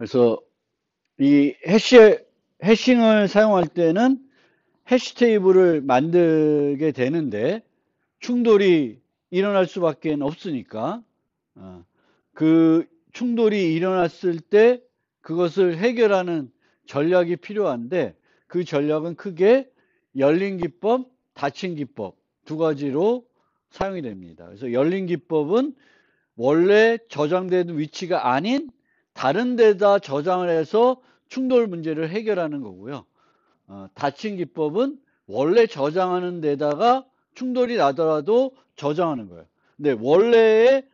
그래서 이 해싱을 사용할 때는 해시 테이블을 만들게 되는데 충돌이 일어날 수밖에 없으니까 그 충돌이 일어났을 때 그것을 해결하는 전략이 필요한데 그 전략은 크게 열린 기법, 닫힌 기법 두 가지로 사용이 됩니다. 그래서 열린 기법은 원래 저장된 위치가 아닌 다른 데다 저장을 해서 충돌 문제를 해결하는 거고요. 닫힌 기법은 원래 저장하는 데다가 충돌이 나더라도 저장하는 거예요. 근데 원래의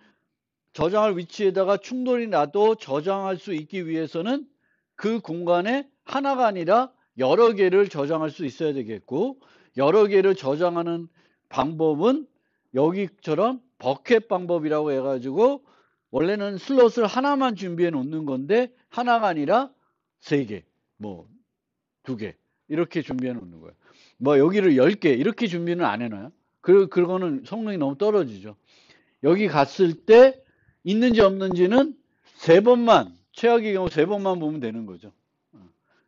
저장할 위치에다가 충돌이 나도 저장할 수 있기 위해서는 그 공간에 하나가 아니라 여러 개를 저장할 수 있어야 되겠고, 여러 개를 저장하는 방법은 여기처럼 버켓 방법이라고 해가지고 원래는 슬롯을 하나만 준비해 놓는 건데 하나가 아니라 세 개, 뭐 두 개 이렇게 준비해 놓는 거예요. 뭐 여기를 10개 이렇게 준비는 안 해놔요. 그거는 성능이 너무 떨어지죠. 여기 갔을 때 있는지 없는지는 세 번만, 최악의 경우 세 번만 보면 되는 거죠.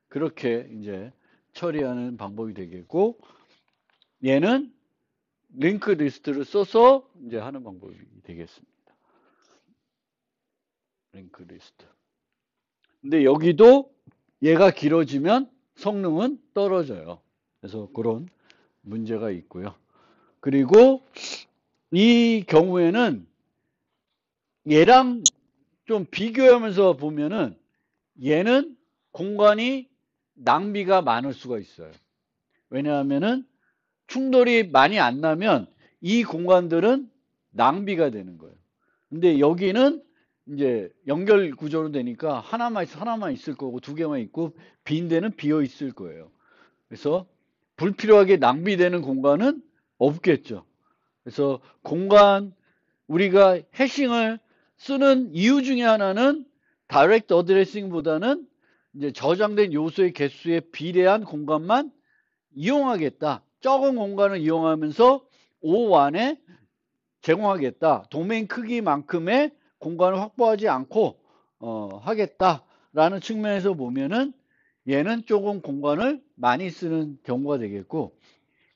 그렇게 이제 처리하는 방법이 되겠고, 얘는 링크 리스트를 써서 이제 하는 방법이 되겠습니다. 링크 리스트. 근데 여기도 얘가 길어지면 성능은 떨어져요. 그래서 그런 문제가 있고요. 그리고 이 경우에는 얘랑 좀 비교하면서 보면은 얘는 공간이 낭비가 많을 수가 있어요. 왜냐하면은 충돌이 많이 안 나면 이 공간들은 낭비가 되는 거예요. 근데 여기는 이제 연결 구조로 되니까 하나만 있을 거고 두 개만 있고 빈 데는 비어 있을 거예요. 그래서 불필요하게 낭비되는 공간은 없겠죠. 그래서 우리가 해싱을 쓰는 이유 중에 하나는 다이렉트 어드레싱보다는 이제 저장된 요소의 개수에 비례한 공간만 이용하겠다. 적은 공간을 이용하면서 O1에 제공하겠다. 도메인 크기만큼의 공간을 확보하지 않고 하겠다라는 측면에서 보면은 얘는 조금 공간을 많이 쓰는 경우가 되겠고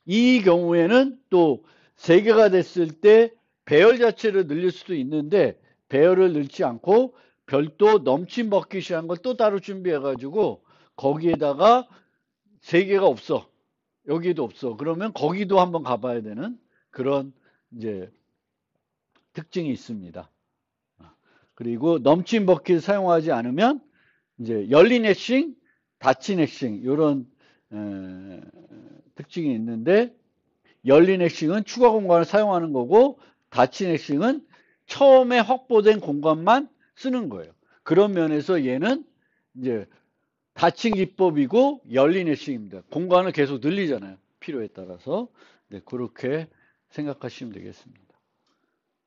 이 경우에는 또 3개가 됐을 때 배열 자체를 늘릴 수도 있는데 배열을 넣지 않고 별도 넘친 버킷이라는 걸 또 따로 준비해 가지고 거기에다가 3개가 없어. 여기도 없어. 그러면 거기도 한번 가봐야 되는 그런 이제 특징이 있습니다. 그리고 넘친 버킷 사용하지 않으면 이제 열린 해싱, 닫힌 해싱 이런 특징이 있는데 열린 해싱은 추가 공간을 사용하는 거고 닫힌 해싱은 처음에 확보된 공간만 쓰는 거예요. 그런 면에서 얘는 이제 닫힌 기법이고 열린 해싱입니다. 공간을 계속 늘리잖아요. 필요에 따라서. 네, 그렇게 생각하시면 되겠습니다.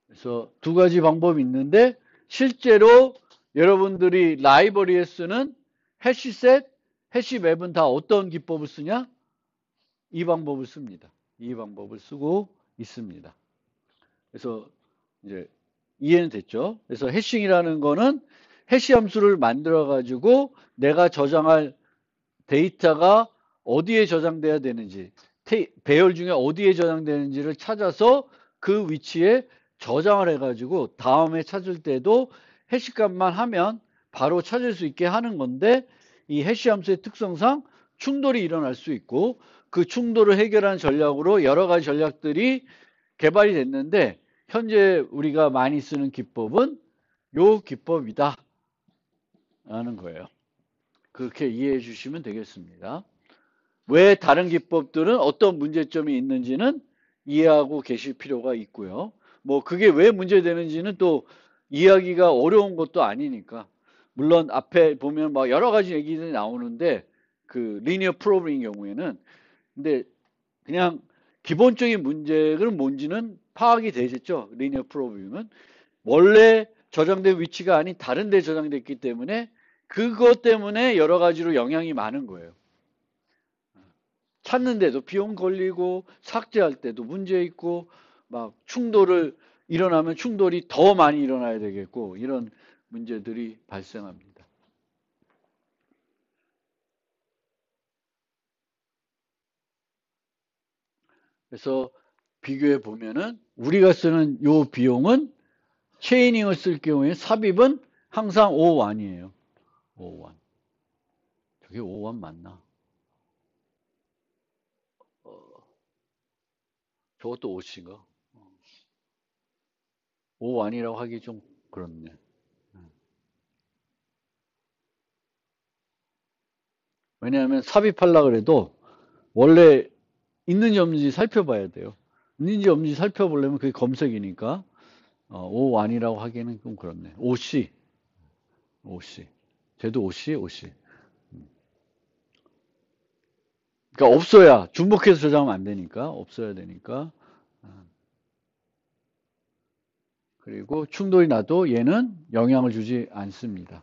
그래서 두 가지 방법이 있는데 실제로 여러분들이 라이브러리에 쓰는 해시셋, 해시맵은 다 어떤 기법을 쓰냐? 이 방법을 씁니다. 이 방법을 쓰고 있습니다. 그래서 이제 이해는 됐죠? 그래서 해싱이라는 거는 해시 함수를 만들어 가지고 내가 저장할 데이터가 어디에 저장돼야 되는지, 배열 중에 어디에 저장되는지를 찾아서 그 위치에 저장을 해가지고 다음에 찾을 때도 해시값만 하면 바로 찾을 수 있게 하는 건데 이 해시 함수의 특성상 충돌이 일어날 수 있고 그 충돌을 해결하는 전략으로 여러 가지 전략들이 개발이 됐는데 현재 우리가 많이 쓰는 기법은 요 기법이다 라는 거예요. 그렇게 이해해 주시면 되겠습니다. 왜 다른 기법들은 어떤 문제점이 있는지는 이해하고 계실 필요가 있고요. 뭐 그게 왜 문제되는지는 또 이해하기가 어려운 것도 아니니까. 물론 앞에 보면 막 여러 가지 얘기들이 나오는데 그 리니어 프로그램인 경우에는 근데 그냥 기본적인 문제가 뭔지는 파악이 되겠죠. 리니어 프로그램은 원래 저장된 위치가 아닌 다른 데 저장됐기 때문에 그것 때문에 여러 가지로 영향이 많은 거예요. 찾는데도 비용 걸리고 삭제할 때도 문제 있고 막 일어나면 충돌이 더 많이 일어나야 되겠고 이런 문제들이 발생합니다. 그래서 비교해 보면은 우리가 쓰는 요 비용은 체이닝을 쓸 경우에 삽입은 항상 5원이에요. 5원. 저게 5원 맞나? 저것도 5C인가? 5원이라고 하기 좀 그렇네. 왜냐하면 삽입하려고 그래도 원래 있는지 없는지 살펴봐야 돼요. 있는지 없는지 살펴보려면 그게 검색이니까 5원이라고 하기에는 좀 그렇네. 5C. 5C. 쟤도 5C, 5C. 그러니까 없어야 중복해서 저장하면 안 되니까 없어야 되니까. 그리고 충돌이 나도 얘는 영향을 주지 않습니다.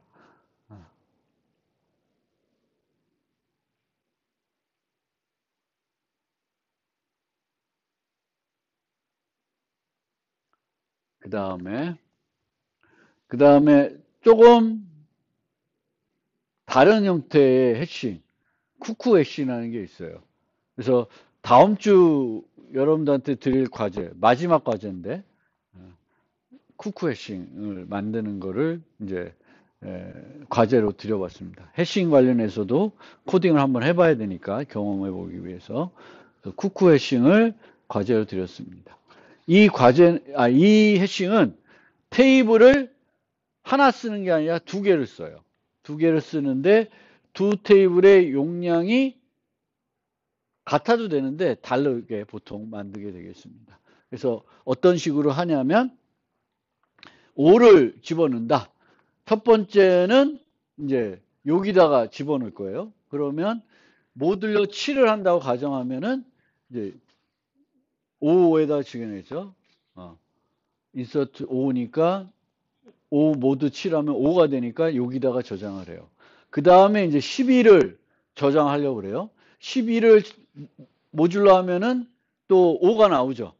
그 다음에 조금 다른 형태의 해싱, 쿠쿠 해싱이라는 게 있어요. 그래서 다음 주 여러분들한테 드릴 과제, 마지막 과제인데 쿠쿠 해싱을 만드는 거를 이제 과제로 드려봤습니다. 해싱 관련해서도 코딩을 한번 해봐야 되니까 경험해 보기 위해서 쿠쿠 해싱을 과제로 드렸습니다. 이 해싱은 테이블을 하나 쓰는 게 아니라 두 개를 써요. 두 개를 쓰는데 두 테이블의 용량이 같아도 되는데 다르게 보통 만들게 되겠습니다. 그래서 어떤 식으로 하냐면 5를 집어넣는다. 첫 번째는 이제 여기다가 집어넣을 거예요. 그러면 모듈로 7을 한다고 가정하면은 이제 5에다 집어넣죠. 인서트 5니까 5 모두 7하면 5가 되니까 여기다가 저장을 해요. 그 다음에 이제 12를 저장하려고 그래요. 12를 모듈로 하면은 또 5가 나오죠.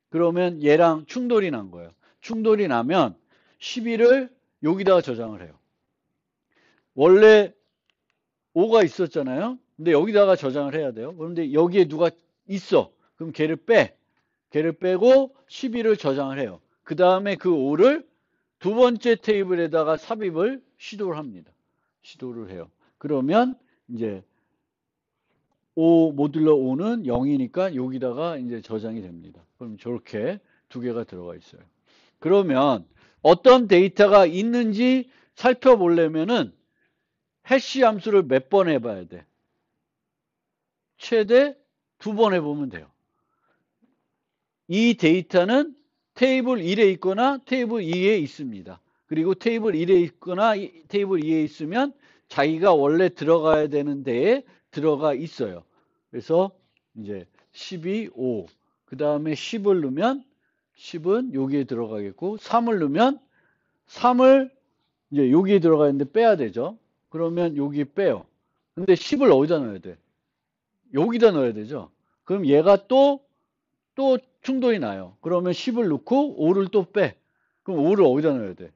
그러면 얘랑 충돌이 난 거예요. 충돌이 나면 12를 여기다가 저장을 해요. 원래 5가 있었잖아요. 근데 여기다가 저장을 해야 돼요. 그런데 여기에 누가 있어. 그럼 걔를 빼. 걔를 빼고 12를 저장을 해요. 그 다음에 그 5를 두 번째 테이블에다가 삽입을 시도를 합니다. 시도를 해요. 그러면 이제 5 모듈러 5는 0이니까 여기다가 이제 저장이 됩니다. 그럼 저렇게 두 개가 들어가 있어요. 그러면 어떤 데이터가 있는지 살펴보려면은 해시 함수를 몇 번 해봐야 돼? 최대 2번 해보면 돼요. 이 데이터는 테이블 1에 있거나 테이블 2에 있습니다. 그리고 테이블 1에 있거나 테이블 2에 있으면 자기가 원래 들어가야 되는 데에 들어가 있어요. 그래서 이제 12, 5. 그 다음에 10을 넣으면 10은 여기에 들어가겠고 3을 넣으면 3을 이제 여기에 들어가 있는데 빼야 되죠. 그러면 여기 빼요. 근데 10을 어디다 넣어야 돼? 여기다 넣어야 되죠. 그럼 얘가 또 충돌이 나요. 그러면 10을 넣고 5를 또 빼. 그럼 5를 어디다 넣어야 돼?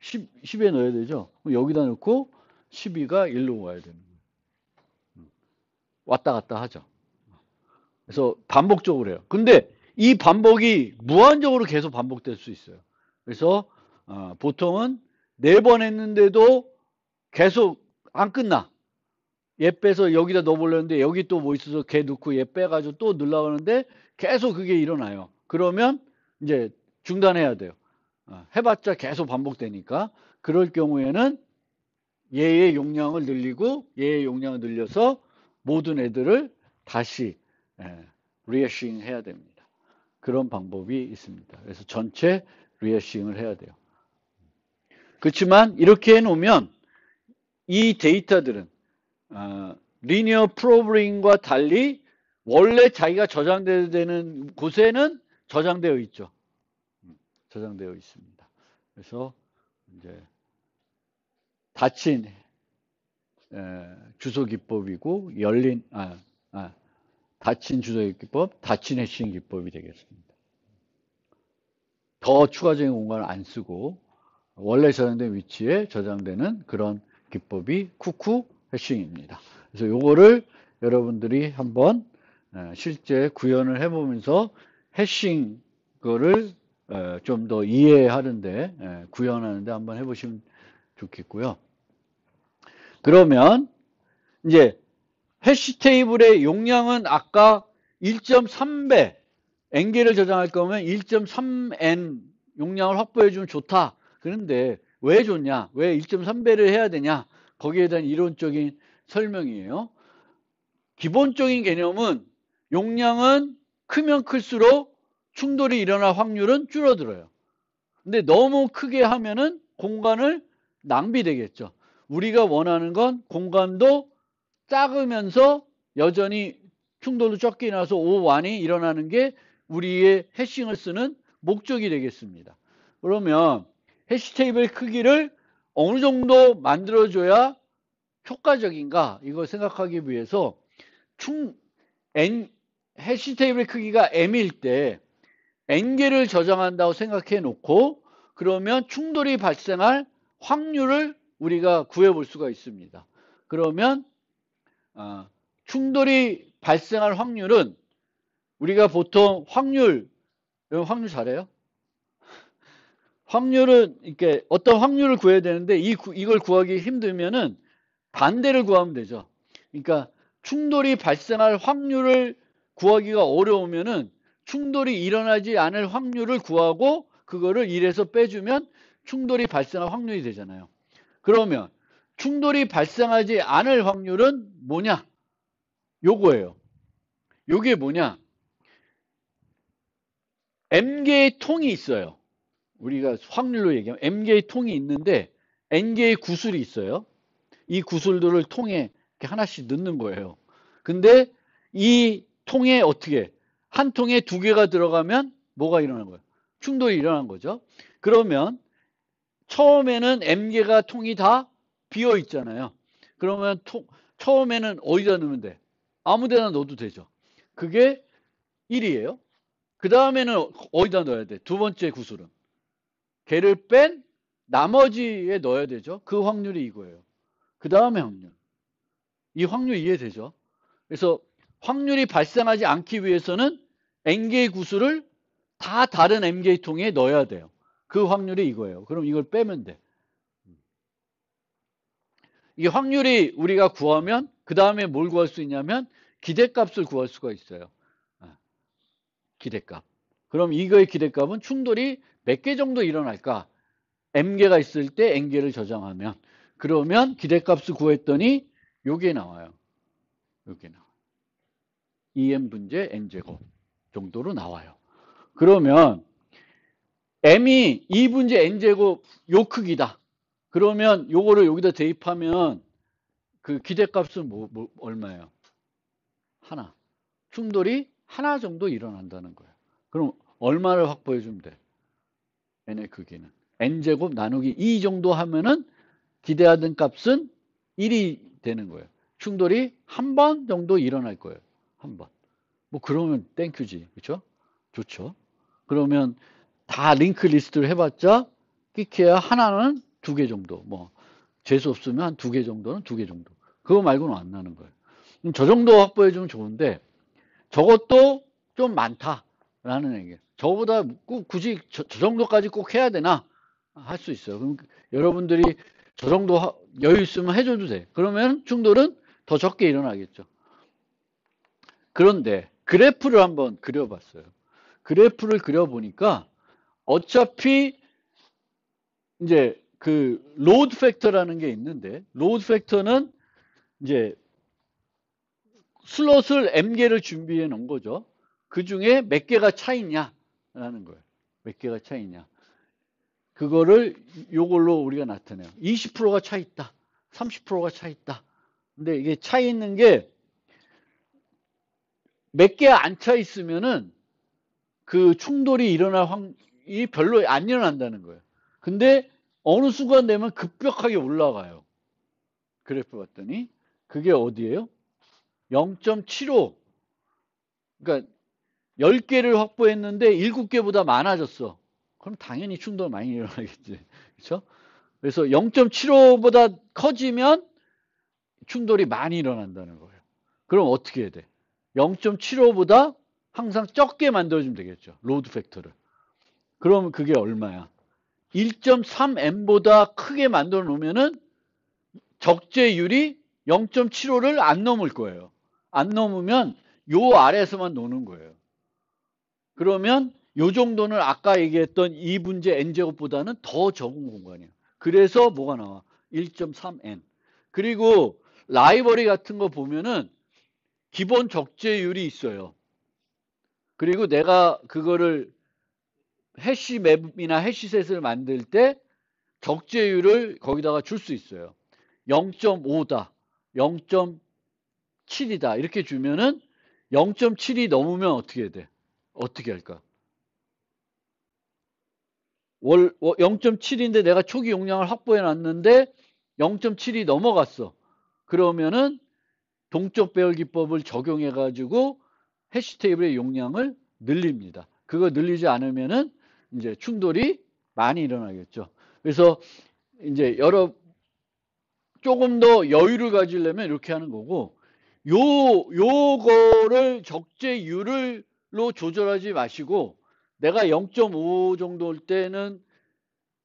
10에 넣어야 되죠. 그럼 여기다 넣고 12가 1로 와야 되는 거예요. 왔다 갔다 하죠. 그래서 반복적으로 해요. 근데 이 반복이 무한적으로 계속 반복될 수 있어요. 그래서 보통은 4번 했는데도 계속 안 끝나. 얘 빼서 여기다 넣어보려는데 여기 또 뭐 있어서 걔 넣고 얘 빼가지고 또 넣으려고 하는데 계속 그게 일어나요. 그러면 이제 중단해야 돼요. 해봤자 계속 반복되니까. 그럴 경우에는 얘의 용량을 늘리고 얘의 용량을 늘려서 모든 애들을 다시 리해싱 해야 됩니다. 그런 방법이 있습니다. 그래서 전체 리해싱을 해야 돼요. 그렇지만 이렇게 해놓으면 이 데이터들은 리니어 프로그래밍과 달리 원래 자기가 저장되어야 되는 곳에는 저장되어 있죠. 저장되어 있습니다. 그래서 이제 닫힌 주소 기법이고 열린 닫힌 주소 기법, 닫힌 해싱 기법이 되겠습니다. 더 추가적인 공간을 안 쓰고 원래 저장된 위치에 저장되는 그런 기법이 쿠쿠 해싱입니다. 그래서 요거를 여러분들이 한번 실제 구현을 해보면서 해싱 거를 좀 더 이해하는데 구현하는데 한번 해보시면 좋겠고요. 그러면 이제 해시 테이블의 용량은 아까 1.3배 n개를 저장할 거면 1.3n 용량을 확보해 주면 좋다. 그런데 왜 좋냐? 왜 1.3배를 해야 되냐? 거기에 대한 이론적인 설명이에요. 기본적인 개념은 용량은 크면 클수록 충돌이 일어날 확률은 줄어들어요. 근데 너무 크게 하면은 공간을 낭비되겠죠. 우리가 원하는 건 공간도 작으면서 여전히 충돌도 적게 나서 오완이 일어나는 게 우리의 해싱을 쓰는 목적이 되겠습니다. 그러면 해시 테이블 크기를 어느 정도 만들어줘야 효과적인가 이걸 생각하기 위해서 해시 테이블 크기가 m일 때 n개를 저장한다고 생각해 놓고 그러면 충돌이 발생할 확률을 우리가 구해볼 수가 있습니다. 그러면 충돌이 발생할 확률은 우리가 보통 확률 잘해요? 확률은 이렇게 어떤 확률을 구해야 되는데 이걸 구하기 힘들면은 반대를 구하면 되죠. 그러니까 충돌이 발생할 확률을 구하기가 어려우면은 충돌이 일어나지 않을 확률을 구하고 그거를 1에서 빼주면 충돌이 발생할 확률이 되잖아요. 그러면 충돌이 발생하지 않을 확률은 뭐냐? 요거예요. 요게 뭐냐? m개의 통이 있어요. 우리가 확률로 얘기하면 m개의 통이 있는데 n개의 구슬이 있어요. 이 구슬들을 통에 이렇게 하나씩 넣는 거예요. 근데 이 통에 어떻게 한 통에 2개가 들어가면 뭐가 일어나는 거예요? 충돌이 일어나는 거죠. 그러면 처음에는 m개가 통이 다 비어 있잖아요. 그러면 처음에는 어디다 넣으면 돼? 아무 데나 넣어도 되죠. 그게 1이에요. 그 다음에는 어디다 넣어야 돼? 두 번째 구슬은 걔를 뺀 나머지에 넣어야 되죠. 그 확률이 이거예요. 그 다음에 확률. 이 확률 이해되죠? 그래서 확률이 발생하지 않기 위해서는 n개의 구슬을 다 다른 m개의 통에 넣어야 돼요. 그 확률이 이거예요. 그럼 이걸 빼면 돼. 이게 확률이 우리가 구하면 그 다음에 뭘 구할 수 있냐면 기대값을 구할 수가 있어요. 기대값. 그럼 이거의 기대값은 충돌이 몇 개 정도 일어날까? m개가 있을 때 n개를 저장하면 그러면 기대값을 구했더니 요게 나와요. 요게 나와요. 2m 분의 n제곱 정도로 나와요. 그러면 m이 2분의 n제곱 요 크기다. 그러면 요거를 여기다 대입하면 그 기대값은 얼마예요? 하나. 충돌이 하나 정도 일어난다는 거예요. 그럼 얼마를 확보해 주면 돼? n의 크기는. n제곱 나누기 2 정도 하면은 기대하던 값은 1이 되는 거예요. 충돌이 한 번 정도 일어날 거예요. 한 번. 뭐 그러면 땡큐지. 그렇죠? 좋죠. 그러면 다 링크 리스트를 해봤자 끼케야 하나는 2개 정도. 뭐 재수 없으면 한 2개 정도는 2개 정도. 그거 말고는 안 나는 거예요. 저 정도 확보해 주면 좋은데 저것도 좀 많다라는 얘기예요. 저보다 굳이 저 정도까지 꼭 해야 되나? 할 수 있어요. 그럼 여러분들이 저 정도 여유 있으면 해줘도 돼. 그러면 충돌은 더 적게 일어나겠죠. 그런데 그래프를 한번 그려봤어요. 그래프를 그려보니까 어차피 이제 그 로드 팩터라는 게 있는데 로드 팩터는 이제 슬롯을 m개를 준비해 놓은 거죠. 그 중에 몇 개가 차 있냐라는 거예요. 몇 개가 차 있냐. 그거를 요걸로 우리가 나타내요. 20%가 차 있다. 30%가 차 있다. 근데 이게 차 있는 게 몇 개 안 차 있으면은 그 충돌이 일어날 확률이 별로 안 일어난다는 거예요. 근데 어느 순간 되면 급격하게 올라가요. 그래프 봤더니 그게 어디예요? 0.75. 그러니까 10개를 확보했는데 7개보다 많아졌어. 그럼 당연히 충돌 많이 일어나겠지. 그렇죠? 그래서 0.75보다 커지면 충돌이 많이 일어난다는 거예요. 그럼 어떻게 해야 돼? 0.75보다 항상 적게 만들어주면 되겠죠. 로드 팩터를. 그러면 그게 얼마야? 1.3m보다 크게 만들어 놓으면은 적재율이 0.75를 안 넘을 거예요. 안 넘으면 요 아래에서만 노는 거예요. 그러면 요 정도는 아까 얘기했던 2분의 n제곱보다는 더 적은 공간이에요. 그래서 뭐가 나와? 1.3n. 그리고 라이브러리 같은 거 보면은 기본 적재율이 있어요. 그리고 내가 그거를 해시맵이나 해시셋을 만들 때 적재율을 거기다가 줄 수 있어요. 0.5다, 0.7이다 이렇게 주면은 0.7이 넘으면 어떻게 돼? 어떻게 할까? 0.7인데 내가 초기 용량을 확보해 놨는데 0.7이 넘어갔어. 그러면은 동적 배열 기법을 적용해 가지고 해시 테이블의 용량을 늘립니다. 그거 늘리지 않으면은 이제 충돌이 많이 일어나겠죠. 그래서 이제 조금 더 여유를 가지려면 이렇게 하는 거고, 요거를 적재율로 조절하지 마시고, 내가 0.5 정도일 때는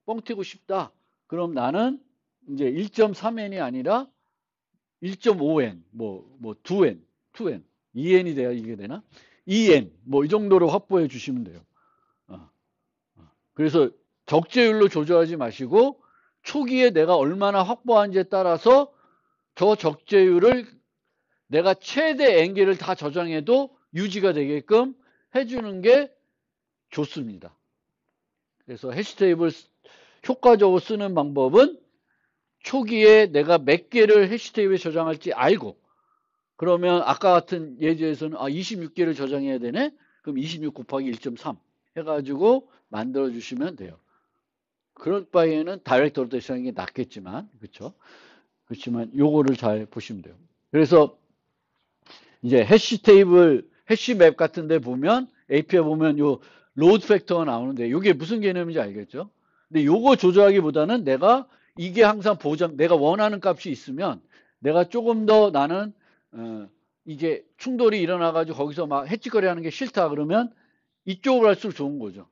뻥 튀고 싶다. 그럼 나는 이제 1.3n이 아니라 1.5n, 2n, 2n이 돼야 이게 되나? 2n, 이 정도로 확보해 주시면 돼요. 어. 그래서 적재율로 조절하지 마시고, 초기에 내가 얼마나 확보한지에 따라서 저 적재율을 내가 최대 n개를 다 저장해도 유지가 되게끔 해주는 게 좋습니다. 그래서 해시테이블 효과적으로 쓰는 방법은 초기에 내가 몇 개를 해시테이블에 저장할지 알고, 그러면 아까 같은 예제에서는 26개를 저장해야 되네? 그럼 26 곱하기 1.3 해가지고 만들어 주시면 돼요. 그럴 바에는 다이렉트 로테이션 하는 게 낫겠지만, 그렇죠? 그렇지만 요거를 잘 보시면 돼요. 그래서 이제 해시 테이블, 해시맵 같은 데 보면 API 보면 요 로드 팩터가 나오는데 요게 무슨 개념인지 알겠죠? 근데 요거 조절하기보다는 내가 이게 항상 내가 원하는 값이 있으면 내가 조금 더 나는 이게 충돌이 일어나 가지고 거기서 막 해치거리 하는 게 싫다 그러면 이쪽으로 할수록 좋은 거죠.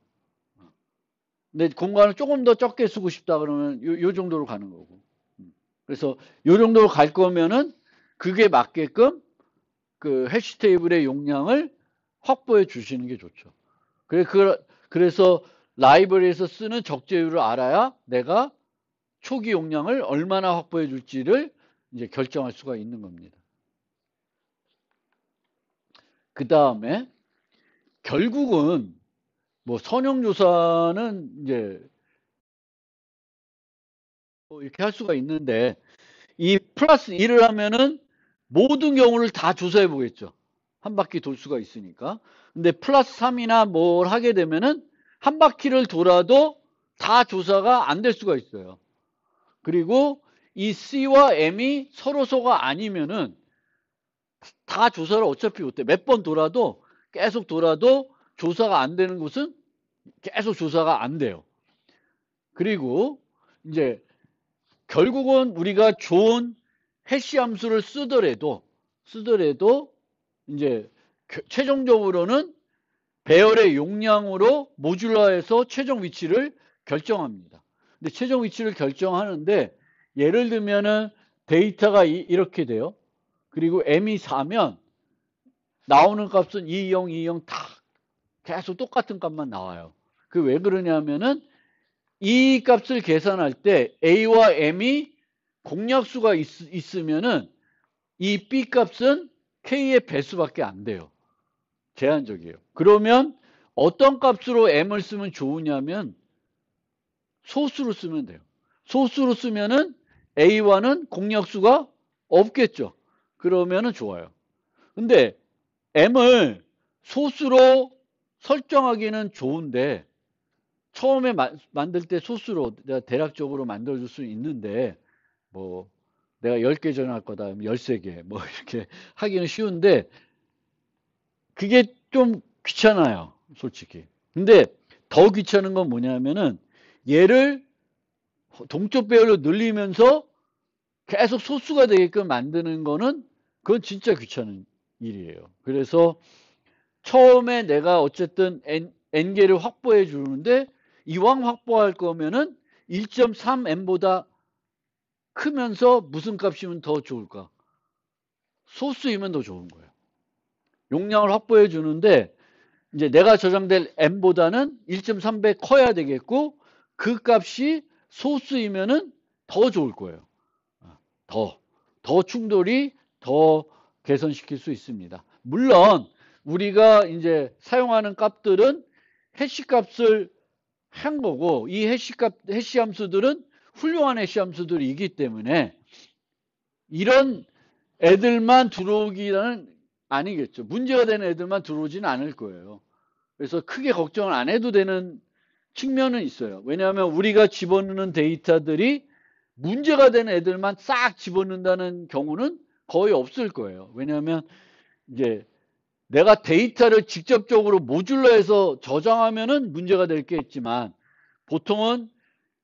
근데 공간을 조금 더 적게 쓰고 싶다 그러면 요 정도로 가는 거고. 그래서 요 정도로 갈 거면은 그게 맞게끔 그 해시 테이블의 용량을 확보해 주시는 게 좋죠. 그래서 라이브러리에서 쓰는 적재율을 알아야 내가 초기 용량을 얼마나 확보해 줄지를 이제 결정할 수가 있는 겁니다. 그 다음에 결국은 선형조사는 이제 이렇게 할 수가 있는데 이 플러스 1을 하면은 모든 경우를 다 조사해 보겠죠. 한 바퀴 돌 수가 있으니까. 근데 플러스 3이나 뭘 하게 되면은 한 바퀴를 돌아도 다 조사가 안 될 수가 있어요. 그리고 이 C와 M이 서로소가 아니면은 다 조사를 어차피 못해. 몇 번 돌아도 계속 돌아도 조사가 안 되는 곳은 계속 조사가 안 돼요. 그리고 이제 결국은 우리가 좋은 해시 함수를 쓰더라도 이제 최종적으로는 배열의 용량으로 모듈러해서 최종 위치를 결정합니다. 근데 최종 위치를 결정하는데 예를 들면은 데이터가 이렇게 돼요. 그리고 m이 4면 나오는 값은 220, 220 다 계속 똑같은 값만 나와요. 그 왜 그러냐면은 이 값을 계산할 때 a와 m이 공약수가 있으면은 이 b 값은 k의 배수밖에 안 돼요. 제한적이에요. 그러면 어떤 값으로 m을 쓰면 좋으냐면 소수로 쓰면 돼요. 소수로 쓰면은 a와는 공약수가 없겠죠. 그러면은 좋아요. 근데 m을 소수로 설정하기는 좋은데 처음에 만들 때 소수로 내가 대략적으로 만들어줄 수 있는데 내가 10개 전할 거다 13개 이렇게 하기는 쉬운데 그게 좀 귀찮아요, 솔직히. 근데 더 귀찮은 건 뭐냐면은 얘를 동적 배열로 늘리면서 계속 소수가 되게끔 만드는 거는 그건 진짜 귀찮은 일이에요. 그래서 처음에 내가 어쨌든 n개를 확보해 주는데 이왕 확보할 거면은 1.3n보다 크면서 무슨 값이면 더 좋을까? 소수이면 더 좋은 거예요. 용량을 확보해 주는데 이제 내가 저장될 n보다는 1.3배 커야 되겠고 그 값이 소수이면은 더 좋을 거예요. 더, 더 충돌이 더 개선시킬 수 있습니다. 물론 우리가 이제 사용하는 값들은 해시 값을 한 거고 이 해시 함수들은 훌륭한 해시 함수들이기 때문에 이런 애들만 들어오기는 아니겠죠. 문제가 되는 애들만 들어오지는 않을 거예요. 그래서 크게 걱정을 안 해도 되는 측면은 있어요. 왜냐하면 우리가 집어넣는 데이터들이 문제가 되는 애들만 싹 집어넣는다는 경우는 거의 없을 거예요. 왜냐하면 이제 내가 데이터를 직접적으로 모듈러해서 저장하면은 문제가 될 게 있지만 보통은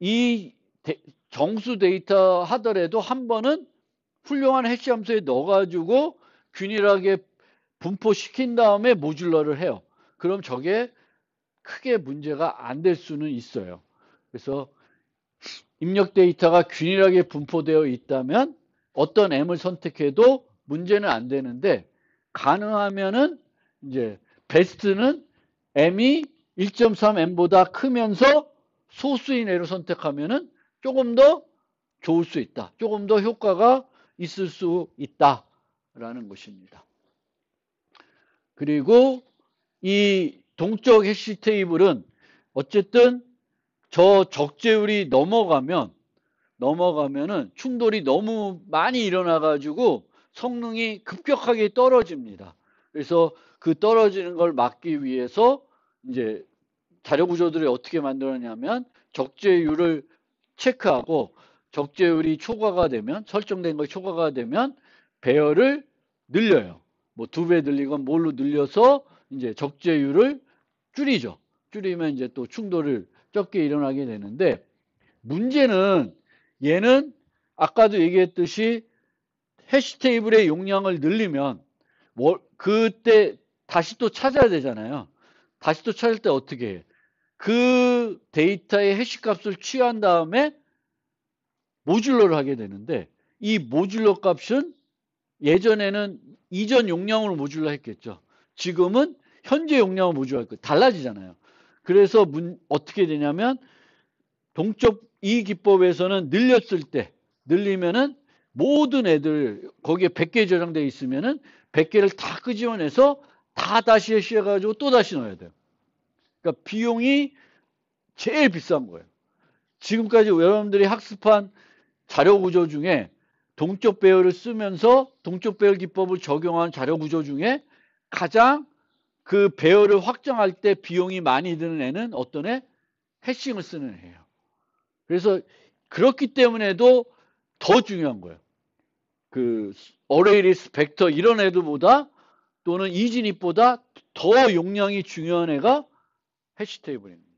이 정수 데이터 하더라도 한 번은 훌륭한 해시 함수에 넣어가지고 균일하게 분포시킨 다음에 모듈러를 해요. 그럼 저게 크게 문제가 안 될 수는 있어요. 그래서 입력 데이터가 균일하게 분포되어 있다면 어떤 M을 선택해도 문제는 안 되는데 가능하면은 이제 베스트는 M이 1.3M보다 크면서 소수인 애를 선택하면은 조금 더 좋을 수 있다. 조금 더 효과가 있을 수 있다라는 것입니다. 그리고 이 동적 해시 테이블은 어쨌든 저 적재율이 넘어가면은 충돌이 너무 많이 일어나 가지고 성능이 급격하게 떨어집니다. 그래서 그 떨어지는 걸 막기 위해서 이제 자료 구조들이 어떻게 만들었냐면 적재율을 체크하고 적재율이 초과가 되면 설정된 거 초과가 되면 배열을 늘려요. 뭐 2배 늘리건 뭘로 늘려서 이제 적재율을 줄이죠. 줄이면 이제 또 충돌을 적게 일어나게 되는데 문제는 얘는 아까도 얘기했듯이 해시 테이블의 용량을 늘리면 그때 다시 또 찾아야 되잖아요. 다시 또 찾을 때 어떻게 해? 그 데이터의 해시 값을 취한 다음에 모듈러를 하게 되는데 이 모듈러 값은 예전에는 이전 용량으로 모듈러 했겠죠. 지금은 현재 용량으로 모듈러 할 거예요. 달라지잖아요. 그래서 어떻게 되냐면 동적 이 기법에서는 늘리면은 모든 애들 거기에 100개 저장되어 있으면은 100개를 다 끄집어내서 다 다시 해시해가지고 또 다시 넣어야 돼요. 그러니까 비용이 제일 비싼 거예요. 지금까지 여러분들이 학습한 자료 구조 중에 동적 배열을 쓰면서 동적 배열 기법을 적용한 자료 구조 중에 가장 그 배열을 확정할 때 비용이 많이 드는 애는 어떤 애? 해싱을 쓰는 애예요. 그래서 그렇기 때문에도 더 중요한 거예요. 그 어레이리스, 벡터 이런 애들보다 또는 이진입보다 더 용량이 중요한 애가 해시 테이블입니다.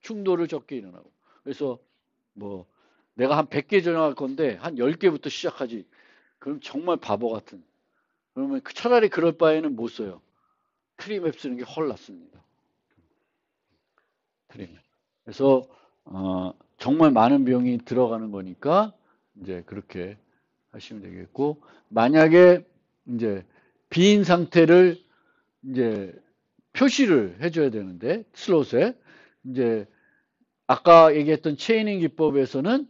충돌을 적게 일어나고. 그래서 뭐 내가 한 100개 전화할 건데 한 10개부터 시작하지. 그럼 정말 바보 같은. 그러면 차라리 그럴 바에는 못 써요. 트리맵 쓰는 게 훨 낫습니다. 트리맵. 그래서 정말 많은 비용이 들어가는 거니까 이제 그렇게 하시면 되겠고 만약에 이제 비인 상태를 이제 표시를 해줘야 되는데 슬롯에 이제 아까 얘기했던 체이닝 기법에서는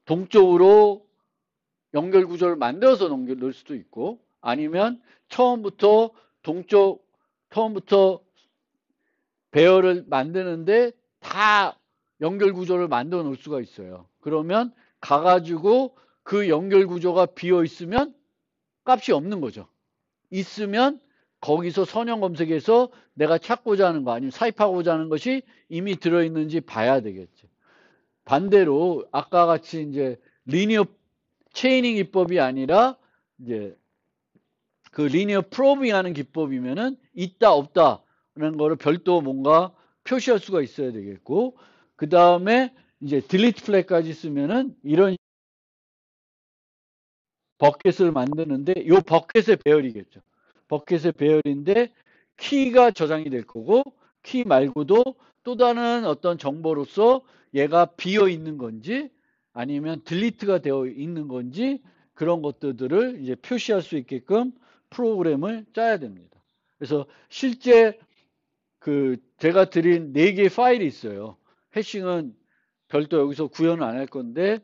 동쪽으로 연결 구조를 만들어서 넣을 수도 있고 아니면 처음부터 배열을 만드는데 다 연결 구조를 만들어 놓을 수가 있어요. 그러면 가가지고 그 연결 구조가 비어 있으면 값이 없는 거죠. 있으면 거기서 선형 검색해서 내가 찾고자 하는 거 아니면 사입하고자 하는 것이 이미 들어있는지 봐야 되겠죠. 반대로 아까 같이 이제 리니어 체이닝 기법이 아니라 이제 그 리니어 프로빙 하는 기법이면은 있다 없다라는 거를 별도 뭔가 표시할 수가 있어야 되겠고 그 다음에 이제 딜리트 플래그까지 쓰면은 이런 버켓을 만드는데 이 버켓의 배열이겠죠. 버켓의 배열인데 키가 저장이 될 거고 키 말고도 또 다른 어떤 정보로서 얘가 비어 있는 건지 아니면 딜리트가 되어 있는 건지 그런 것들을 이제 표시할 수 있게끔 프로그램을 짜야 됩니다. 그래서 실제 그 제가 드린 4개의 파일이 있어요. 해싱은 별도 여기서 구현을 안 할 건데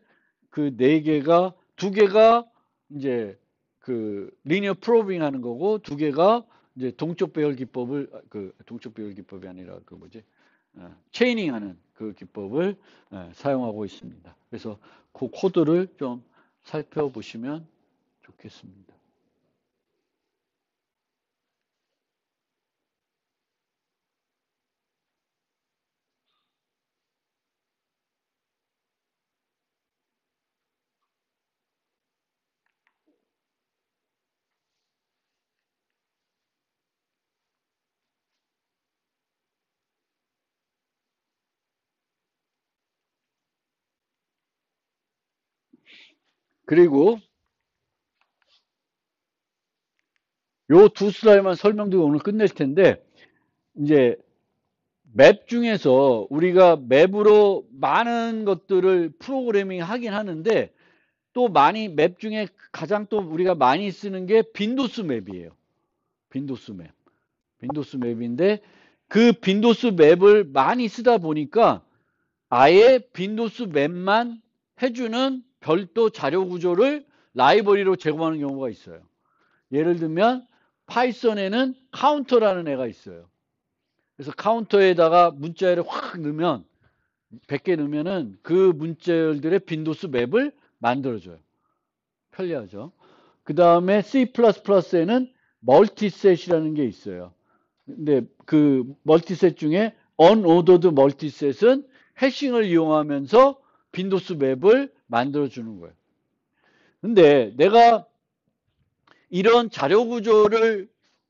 그 4개가 2개가 이제 그 리니어 프로빙 하는 거고 2개가 이제 동적 배열 기법을 그 동적 배열 기법이 아니라 그 뭐지? 체이닝 하는 그 기법을 사용하고 있습니다. 그래서 그 코드를 좀 살펴보시면 좋겠습니다. 그리고 요 2슬라이드만 설명드리고 오늘 끝낼 텐데 이제 맵 중에서 우리가 맵으로 많은 것들을 프로그래밍 하긴 하는데 또 많이 맵 중에 가장 또 우리가 많이 쓰는 게 빈도수 맵이에요. 빈도수 맵. 빈도수 맵인데 그 빈도수 맵을 많이 쓰다 보니까 아예 빈도수 맵만 해주는 별도 자료 구조를 라이브러리로 제공하는 경우가 있어요. 예를 들면 파이썬에는 카운터라는 애가 있어요. 그래서 카운터에다가 문자열을 확 넣으면 100개 넣으면은 그 문자열들의 빈도수 맵을 만들어줘요. 편리하죠. 그 다음에 C++에는 멀티셋이라는 게 있어요. 근데 그 멀티셋 중에 unordered 멀티셋은 해싱을 이용하면서 빈도수 맵을 만들어주는 거예요. 근데 내가 이런 자료 구조를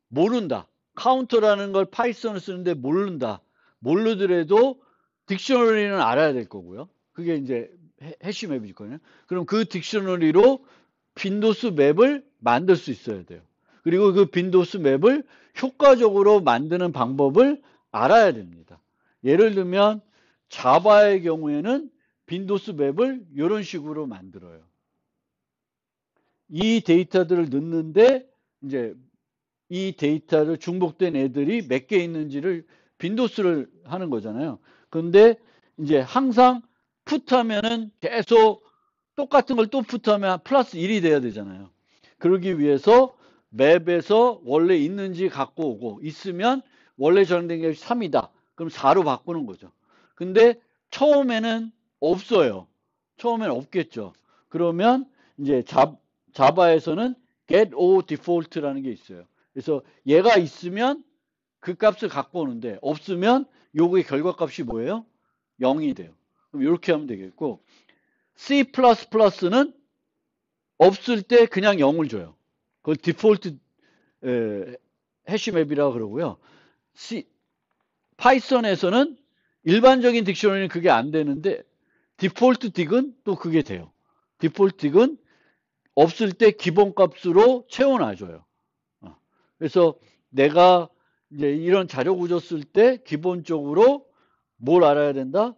모른다. 카운터라는 걸 파이썬을 쓰는데 모른다. 모르더라도 딕셔너리는 알아야 될 거고요. 그게 이제 해시 맵이거든요. 그럼 그 딕셔너리로 빈도수 맵을 만들 수 있어야 돼요. 그리고 그 빈도수 맵을 효과적으로 만드는 방법을 알아야 됩니다. 예를 들면 자바의 경우에는 빈도수 맵을 이런 식으로 만들어요. 이 데이터들을 넣는데 이제 이 데이터를 중복된 애들이 몇 개 있는지를 빈도수를 하는 거잖아요. 그런데 이제 항상 풋하면은 계속 똑같은 걸 또 풋하면 플러스 1이 돼야 되잖아요. 그러기 위해서 맵에서 원래 있는지 갖고 오고 있으면 원래 저장된 게 3이다. 그럼 4로 바꾸는 거죠. 근데 처음에는 없어요. 처음에는 없겠죠. 그러면 이제 자바에서는 get o default라는 게 있어요. 그래서 얘가 있으면 그 값을 갖고 오는데 없으면 요거의 결과값이 뭐예요? 0이 돼요. 그럼 이렇게 하면 되겠고 C++는 없을 때 그냥 0을 줘요. 그걸 디폴트 해시맵이라고 그러고요. 파이썬에서는 일반적인 딕셔너리는 그게 안 되는데 디폴트 딕은 또 그게 돼요. 디폴트 딕은 없을 때 기본값으로 채워놔줘요. 그래서 내가 이제 이런 자료 구조 쓸 때 기본적으로 뭘 알아야 된다?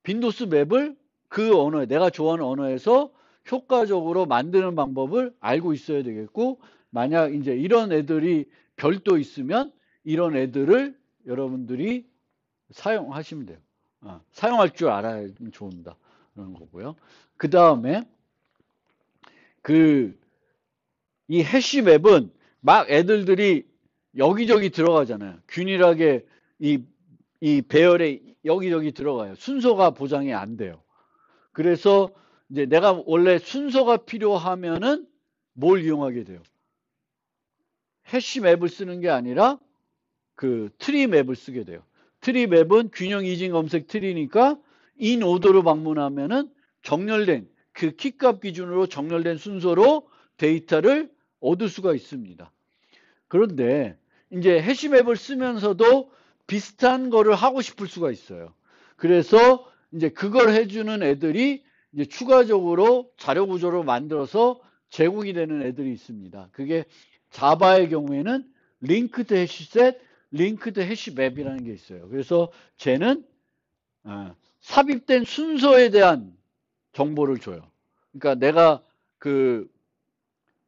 빈도수 맵을 그 언어에 내가 좋아하는 언어에서 효과적으로 만드는 방법을 알고 있어야 되겠고 만약 이제 이런 애들이 별도 있으면 이런 애들을 여러분들이 사용하시면 돼요. 사용할 줄 알아야 좋은다 그런 거고요. 그 다음에 그 이 해시맵은 막 애들들이 여기저기 들어가잖아요. 균일하게 이 배열에 여기저기 들어가요. 순서가 보장이 안 돼요. 그래서 이제 내가 원래 순서가 필요하면은 뭘 이용하게 돼요? 해시 맵을 쓰는 게 아니라 그 트리 맵을 쓰게 돼요. 트리 맵은 균형 이진 검색 트리니까 인 오더로 방문하면은 정렬된 그 키값 기준으로 정렬된 순서로 데이터를 얻을 수가 있습니다. 그런데 이제 해시맵을 쓰면서도 비슷한 거를 하고 싶을 수가 있어요. 그래서 이제 그걸 해주는 애들이 이제 추가적으로 자료 구조로 만들어서 제공이 되는 애들이 있습니다. 그게 자바의 경우에는 linked hash set, linked hash map이라는 게 있어요. 그래서 쟤는 삽입된 순서에 대한 정보를 줘요. 그러니까 내가 그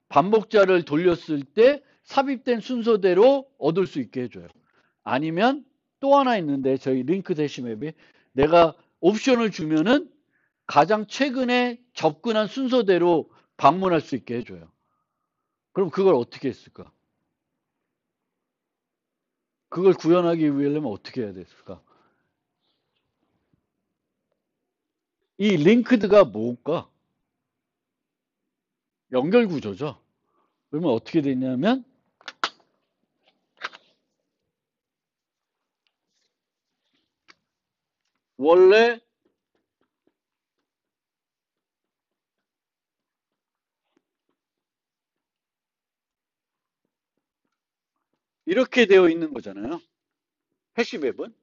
반복자를 돌렸을 때 삽입된 순서대로 얻을 수 있게 해줘요. 아니면 또 하나 있는데 저희 링크 대시맵에 내가 옵션을 주면은 가장 최근에 접근한 순서대로 방문할 수 있게 해줘요. 그럼 그걸 어떻게 했을까? 그걸 구현하기 위해서는 어떻게 해야 됐을까? 이 링크드가 뭘까? 연결 구조죠. 그러면 어떻게 되냐면 원래 이렇게 되어 있는 거잖아요. 해시맵은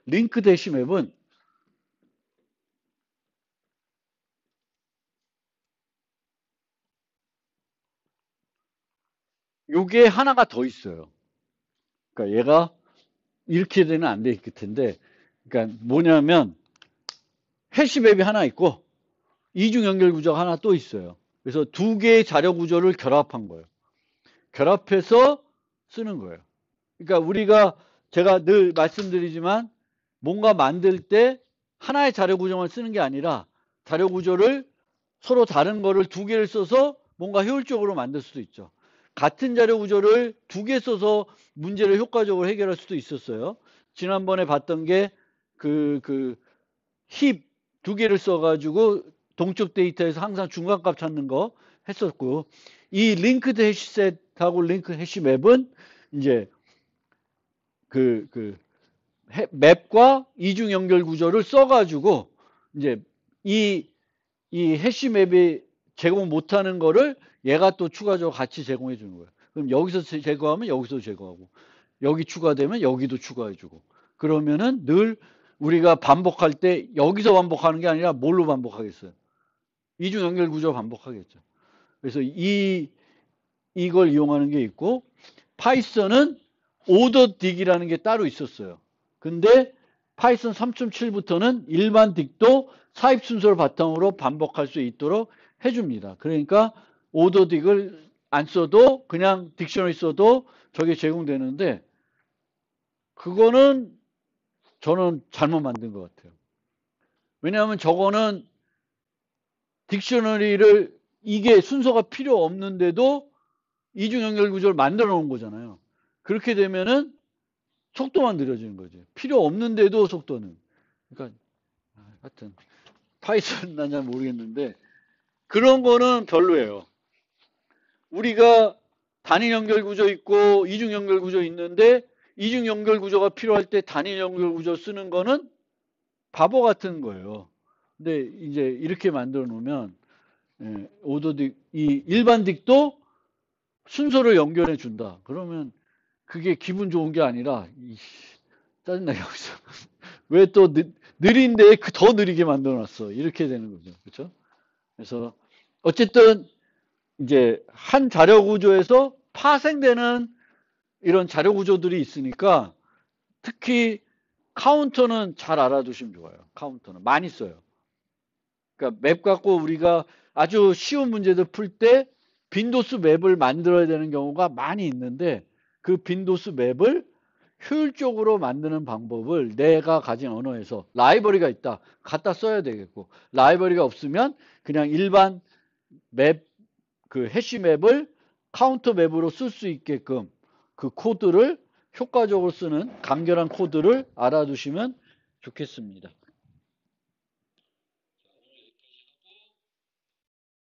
링크드 해시맵은 요게 하나가 더 있어요. 그러니까 얘가 이렇게 되면 안 될 텐데, 그러니까 뭐냐면 해시맵이 하나 있고 이중 연결 구조가 하나 또 있어요. 그래서 두 개의 자료 구조를 결합한 거예요. 결합해서 쓰는 거예요. 그러니까 우리가 제가 늘 말씀드리지만 뭔가 만들 때 하나의 자료 구조만 쓰는 게 아니라 자료 구조를 서로 다른 거를 두 개를 써서 뭔가 효율적으로 만들 수도 있죠. 같은 자료 구조를 두 개 써서 문제를 효과적으로 해결할 수도 있었어요. 지난번에 봤던 게 힙 두 개를 써가지고 동적 데이터에서 항상 중간값 찾는 거 했었고, 이 링크드 해시셋하고 링크 해시맵은 이제 맵과 이중 연결 구조를 써가지고 이제 이 해시맵이 제공 못하는 거를 얘가 또 추가적으로 같이 제공해 주는 거예요. 그럼 여기서 제거하면 여기서 제거하고, 여기 추가되면 여기도 추가해 주고, 그러면은 늘 우리가 반복할 때 여기서 반복하는 게 아니라 뭘로 반복하겠어요? 이중 연결 구조 반복하겠죠. 그래서 이걸 이용하는 게 있고, 파이썬은 오더 딕이라는 게 따로 있었어요. 근데 파이썬 3.7부터는 일반 딕도 사입 순서를 바탕으로 반복할 수 있도록 해줍니다. 그러니까 오더 딕을 안 써도 그냥 딕셔너리 써도 저게 제공되는데, 그거는 저는 잘못 만든 것 같아요. 왜냐하면 저거는 딕셔너리를 이게 순서가 필요 없는데도 이중 연결 구조를 만들어 놓은 거잖아요. 그렇게 되면은 속도만 느려지는 거죠. 필요 없는데도 속도는. 그러니까 하여튼 파이썬 난 잘 모르겠는데 그런 거는 별로예요. 우리가 단일 연결 구조 있고 이중 연결 구조 있는데 이중 연결 구조가 필요할 때 단일 연결 구조 쓰는 거는 바보 같은 거예요. 근데 이제 이렇게 만들어 놓으면 오더딕 이 일반 딕도 순서를 연결해 준다. 그러면 그게 기분 좋은 게 아니라 짜증나게 하고 있어. 왜 또 느린데 더 느리게 만들어 놨어. 이렇게 되는 거죠. 그렇죠? 그래서 어쨌든 이제 한 자료 구조에서 파생되는 이런 자료 구조들이 있으니까 특히 카운터는 잘 알아두시면 좋아요. 카운터는 많이 써요. 그러니까 맵 갖고 우리가 아주 쉬운 문제들 풀 때 빈도수 맵을 만들어야 되는 경우가 많이 있는데 그 빈도수 맵을 효율적으로 만드는 방법을 내가 가진 언어에서 라이브러리가 있다. 갖다 써야 되겠고, 라이브러리가 없으면 그냥 일반 맵, 해시 맵을 카운터 맵으로 쓸 수 있게끔 그 코드를 효과적으로 쓰는 간결한 코드를 알아두시면 좋겠습니다.